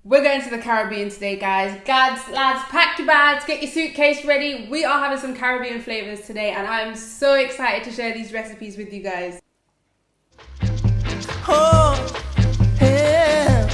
We're going to the Caribbean today, guys. Gads, lads, pack your bags, get your suitcase ready. We are having some Caribbean flavors today, and I'm so excited to share these recipes with you guys. Oh, yeah.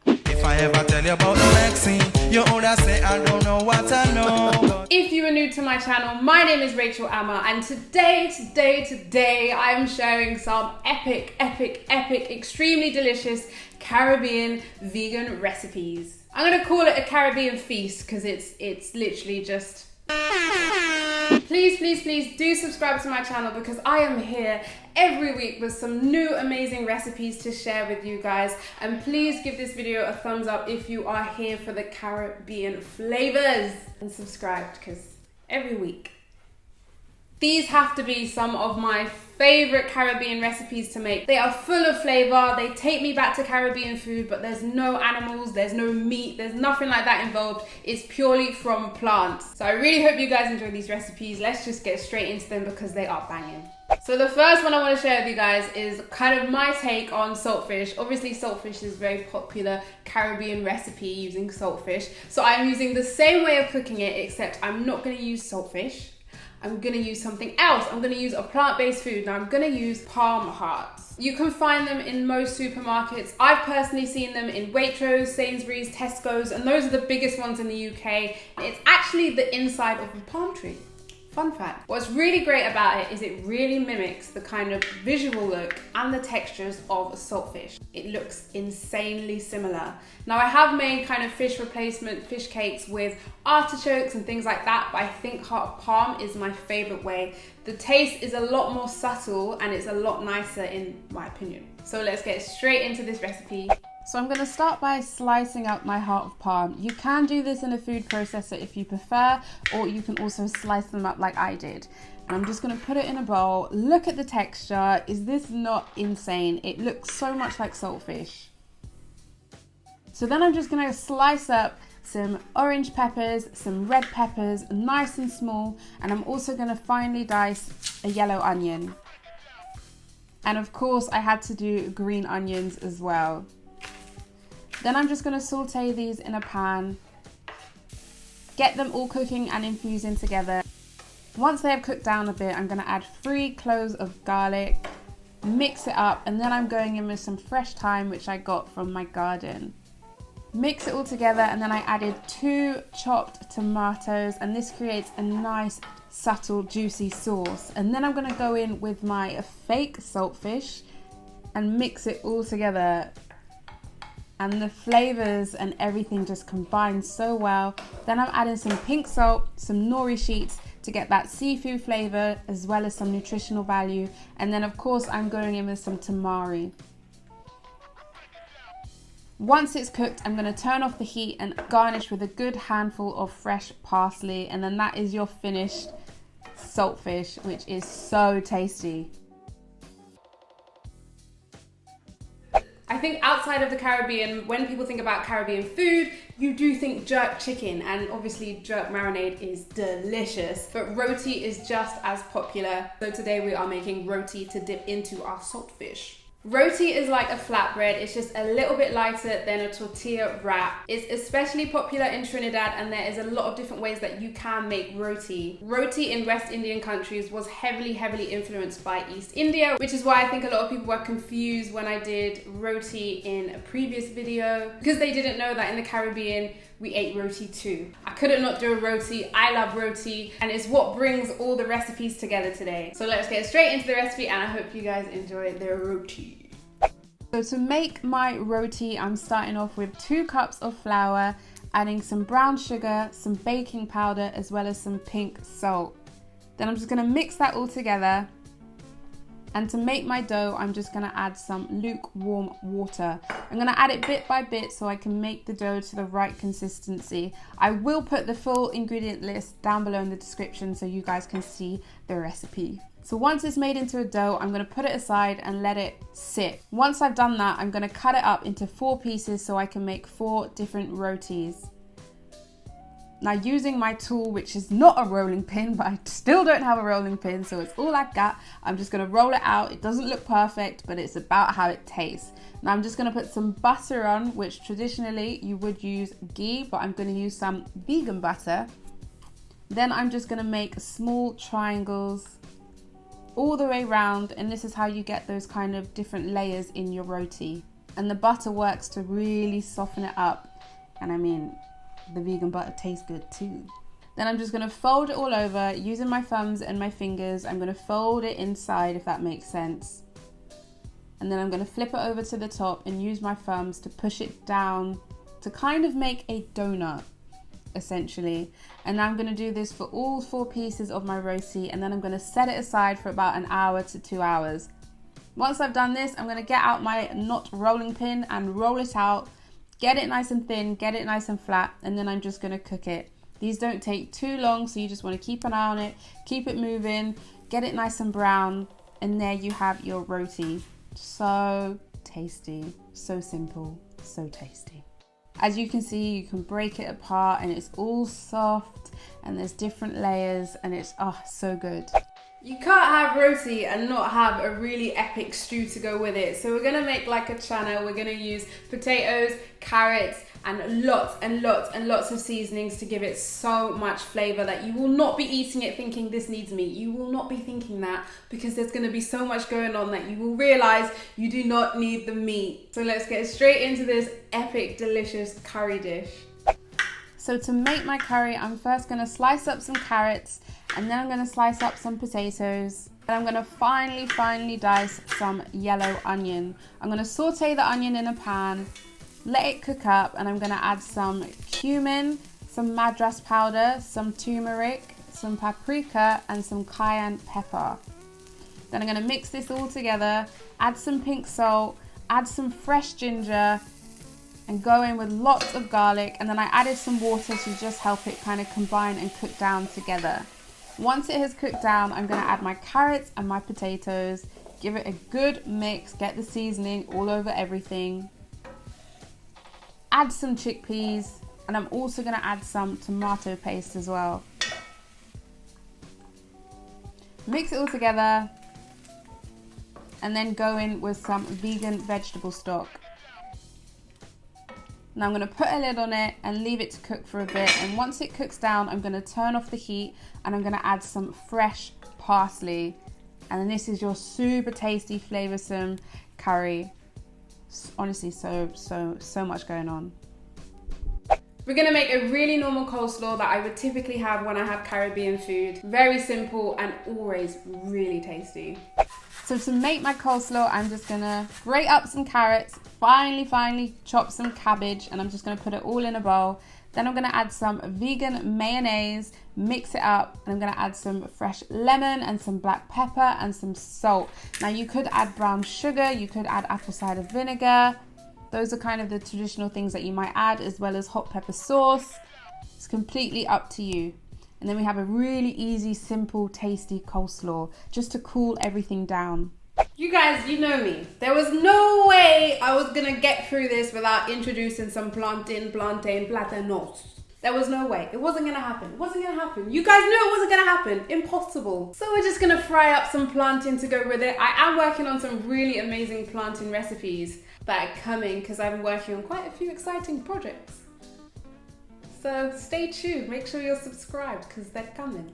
If I ever tell you about the vaccine, you older say I don't know what I know. If you are new to my channel, my name is Rachel Amma, and today I'm sharing some epic, extremely delicious Caribbean vegan recipes. I'm gonna call it a Caribbean feast because it's literally just... Please do subscribe to my channel because I am here every week with some new amazing recipes to share with you guys. And please give this video a thumbs up if you are here for the Caribbean flavors. And subscribe because every week. These have to be some of my favorite Caribbean recipes to make. They are full of flavor, they take me back to Caribbean food, but there's no animals, there's no meat, there's nothing like that involved. It's purely from plants. So I really hope you guys enjoy these recipes. Let's just get straight into them because they are banging. So the first one I want to share with you guys is kind of my take on saltfish. Obviously saltfish is a very popular Caribbean recipe using saltfish. So I'm using the same way of cooking it, except I'm not going to use saltfish. I'm gonna use something else. I'm gonna use a plant-based food. Now I'm gonna use palm hearts. You can find them in most supermarkets. I've personally seen them in Waitrose, Sainsbury's, Tesco's, and those are the biggest ones in the UK. It's actually the inside of a palm tree. Fun fact. What's really great about it is it really mimics the kind of visual look and the textures of saltfish. It looks insanely similar. Now I have made kind of fish replacement fish cakes with artichokes and things like that, but I think heart of palm is my favorite way. The taste is a lot more subtle and it's a lot nicer in my opinion. So let's get straight into this recipe. So I'm going to start by slicing out my heart of palm. You can do this in a food processor if you prefer, or you can also slice them up like I did. And I'm just going to put it in a bowl. Look at the texture. Is this not insane? It looks so much like saltfish. So then I'm just going to slice up some orange peppers, some red peppers, nice and small. And I'm also going to finely dice a yellow onion. And of course I had to do green onions as well. Then I'm just going to saute these in a pan, get them all cooking and infusing together. Once they have cooked down a bit, I'm going to add 3 cloves of garlic, mix it up, and then I'm going in with some fresh thyme which I got from my garden. Mix it all together, and then I added 2 chopped tomatoes, and this creates a nice subtle juicy sauce. And then I'm going to go in with my fake saltfish and mix it all together. And the flavors and everything just combine so well. Then I'm adding some pink salt, some nori sheets to get that seafood flavor as well as some nutritional value. And then of course I'm going in with some tamari. Once it's cooked, I'm going to turn off the heat and garnish with a good handful of fresh parsley. And then that is your finished saltfish, which is so tasty. I think outside of the Caribbean, when people think about Caribbean food, you do think jerk chicken, and obviously jerk marinade is delicious, but roti is just as popular. So today we are making roti to dip into our saltfish. Roti is like a flatbread, it's just a little bit lighter than a tortilla wrap. It's especially popular in Trinidad, and there is a lot of different ways that you can make roti. Roti in West Indian countries was heavily influenced by East India, which is why I think a lot of people were confused when I did roti in a previous video, because they didn't know that in the Caribbean we ate roti too. I couldn't not do a roti. I love roti, and it's what brings all the recipes together today. So let's get straight into the recipe, and I hope you guys enjoy the roti. So to make my roti, I'm starting off with 2 cups of flour, adding some brown sugar, some baking powder, as well as some pink salt. Then I'm just gonna mix that all together. And to make my dough, I'm just gonna add some lukewarm water. I'm gonna add it bit by bit so I can make the dough to the right consistency. I will put the full ingredient list down below in the description so you guys can see the recipe. So once it's made into a dough, I'm gonna put it aside and let it sit. Once I've done that, I'm gonna cut it up into 4 pieces so I can make 4 different rotis. Now using my tool, which is not a rolling pin, but I still don't have a rolling pin, so it's all I got. I'm just gonna roll it out. It doesn't look perfect, but it's about how it tastes. Now I'm just gonna put some butter on, which traditionally you would use ghee, but I'm gonna use some vegan butter. Then I'm just gonna make small triangles all the way around, and this is how you get those kind of different layers in your roti. And the butter works to really soften it up. And I mean, the vegan butter tastes good too. Then I'm just gonna fold it all over using my thumbs and my fingers. I'm gonna fold it inside, if that makes sense. And then I'm gonna flip it over to the top and use my thumbs to push it down to kind of make a donut, essentially. And I'm gonna do this for all 4 pieces of my roti, and then I'm gonna set it aside for about an hour to 2 hours. Once I've done this, I'm gonna get out my not rolling pin and roll it out, get it nice and thin, get it nice and flat, and then I'm just gonna cook it. These don't take too long, so you just wanna keep an eye on it, keep it moving, get it nice and brown, and there you have your roti. So tasty, so simple, so tasty. As you can see, you can break it apart and it's all soft and there's different layers and it's so good. You can't have roti and not have a really epic stew to go with it. So we're gonna make like a chana. We're gonna use potatoes, carrots, and lots and lots and lots of seasonings to give it so much flavor that you will not be eating it thinking this needs meat. You will not be thinking that, because there's gonna be so much going on that you will realize you do not need the meat. So let's get straight into this epic, delicious curry dish. So to make my curry, I'm first gonna slice up some carrots, and then I'm gonna slice up some potatoes. And I'm gonna finely dice some yellow onion. I'm gonna saute the onion in a pan, let it cook up, and I'm gonna add some cumin, some Madras powder, some turmeric, some paprika, and some cayenne pepper. Then I'm gonna mix this all together, add some pink salt, add some fresh ginger, and go in with lots of garlic. And then I added some water to just help it kind of combine and cook down together. Once it has cooked down, I'm gonna add my carrots and my potatoes, give it a good mix, get the seasoning all over everything. Add some chickpeas, and I'm also gonna add some tomato paste as well. Mix it all together, and then go in with some vegan vegetable stock. Now I'm going to put a lid on it and leave it to cook for a bit, and once it cooks down, I'm going to turn off the heat and I'm going to add some fresh parsley, and then this is your super tasty, flavoursome curry. Honestly, so much going on. We're gonna make a really normal coleslaw that I would typically have when I have Caribbean food. Very simple and always really tasty. So to make my coleslaw, I'm just gonna grate up some carrots, finely chop some cabbage, and I'm just gonna put it all in a bowl. Then I'm gonna add some vegan mayonnaise, mix it up, and I'm gonna add some fresh lemon and some black pepper and some salt. Now you could add brown sugar, you could add apple cider vinegar. Those are kind of the traditional things that you might add, as well as hot pepper sauce. It's completely up to you. And then we have a really easy, simple, tasty coleslaw, just to cool everything down. You guys, you know me. There was no way I was gonna get through this without introducing some plantain, platanos. There was no way. It wasn't gonna happen. It wasn't gonna happen. You guys knew it wasn't gonna happen. Impossible. So we're just gonna fry up some plantain to go with it. I am working on some really amazing plantain recipes that are coming, because I'm working on quite a few exciting projects. So stay tuned. Make sure you're subscribed, because they're coming.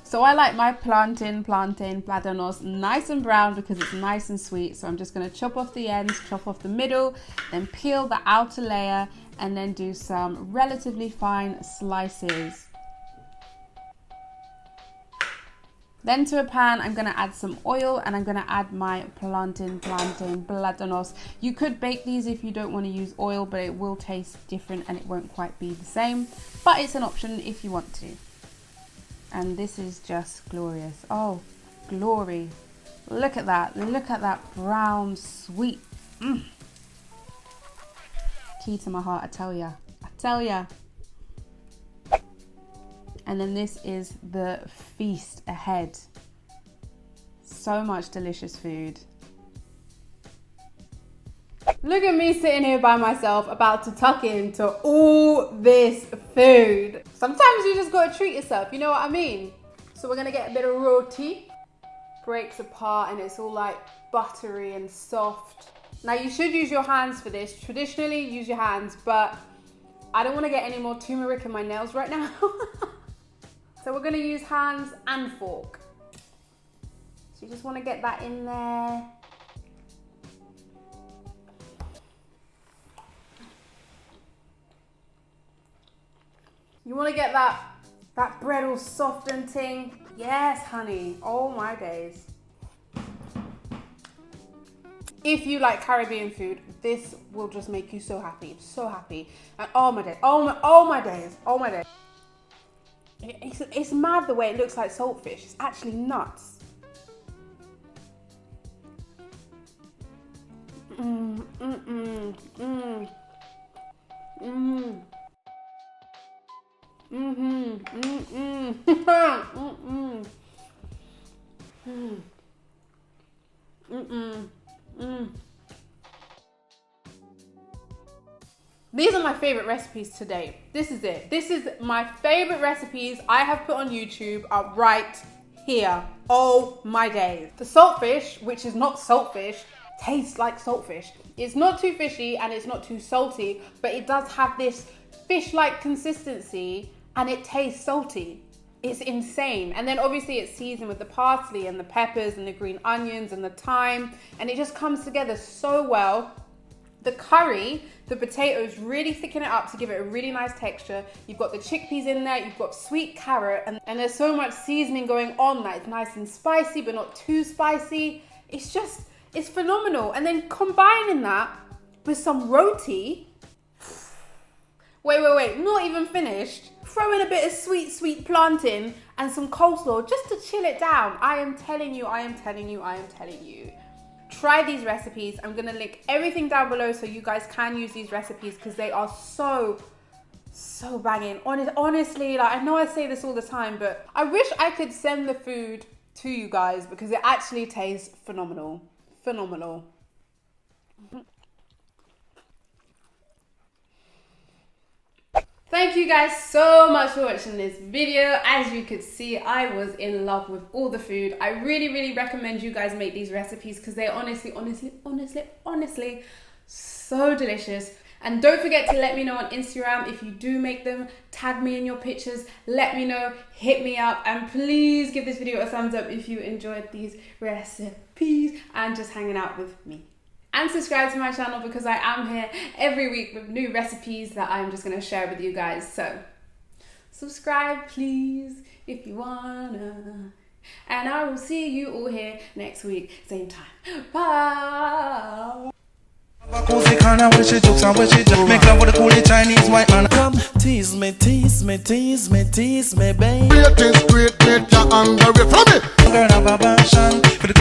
So I like my plantain, platanos nice and brown because it's nice and sweet. So I'm just going to chop off the ends, chop off the middle, then peel the outer layer, and then do some relatively fine slices. Then to a pan, I'm going to add some oil, and I'm going to add my plantain, platanos. You could bake these if you don't want to use oil, but it will taste different and it won't quite be the same. But it's an option if you want to. And this is just glorious. Oh, glory. Look at that. Look at that brown, sweet. Key to my heart, I tell ya. I tell ya. And then this is the feast ahead. So much delicious food. Look at me sitting here by myself about to tuck into all this food. Sometimes you just gotta treat yourself, you know what I mean? So we're gonna get a bit of roti. Breaks apart and it's all like buttery and soft. Now you should use your hands for this. Traditionally use your hands, but I don't wanna get any more turmeric in my nails right now. So we're gonna use hands and fork. So you just wanna get that in there. You want to get that bread all soft and ting. Yes, honey. Oh my days. If you like Caribbean food, this will just make you so happy. So happy. And oh my days. Oh my days. Oh my days. It's mad the way it looks like saltfish. It's actually nuts. These are my favorite recipes today. This is it. This is my favorite recipes I have put on YouTube are right here. Oh my days. The saltfish, which is not saltfish, tastes like saltfish. It's not too fishy and it's not too salty, but it does have this fish-like consistency and it tastes salty. It's insane. And then obviously it's seasoned with the parsley and the peppers and the green onions and the thyme, and it just comes together so well. The curry, the potatoes really thicken it up to give it a really nice texture. You've got the chickpeas in there, you've got sweet carrot, and there's so much seasoning going on that it's nice and spicy, but not too spicy. It's phenomenal. And then combining that with some roti. Wait, not even finished. Throw in a bit of sweet plantain and some coleslaw just to chill it down. I am telling you. Try these recipes. I'm gonna link everything down below so you guys can use these recipes because they are so banging. Honestly, like I know I say this all the time, but I wish I could send the food to you guys because it actually tastes phenomenal. Thank you guys so much for watching this video. As you could see, I was in love with all the food. I really recommend you guys make these recipes because they're honestly so delicious. And don't forget to let me know on Instagram if you do make them. Tag me in your pictures, let me know, hit me up, and please give this video a thumbs up if you enjoyed these recipes and just hanging out with me. And subscribe to my channel because I am here every week with new recipes that I'm just going to share with you guys. So subscribe please if you wanna. And I will see you all here next week, same time. Bye. Make love with a coolie Chinese white man. Come tease me, baby. Great nature and very from it. Girl have a passion for the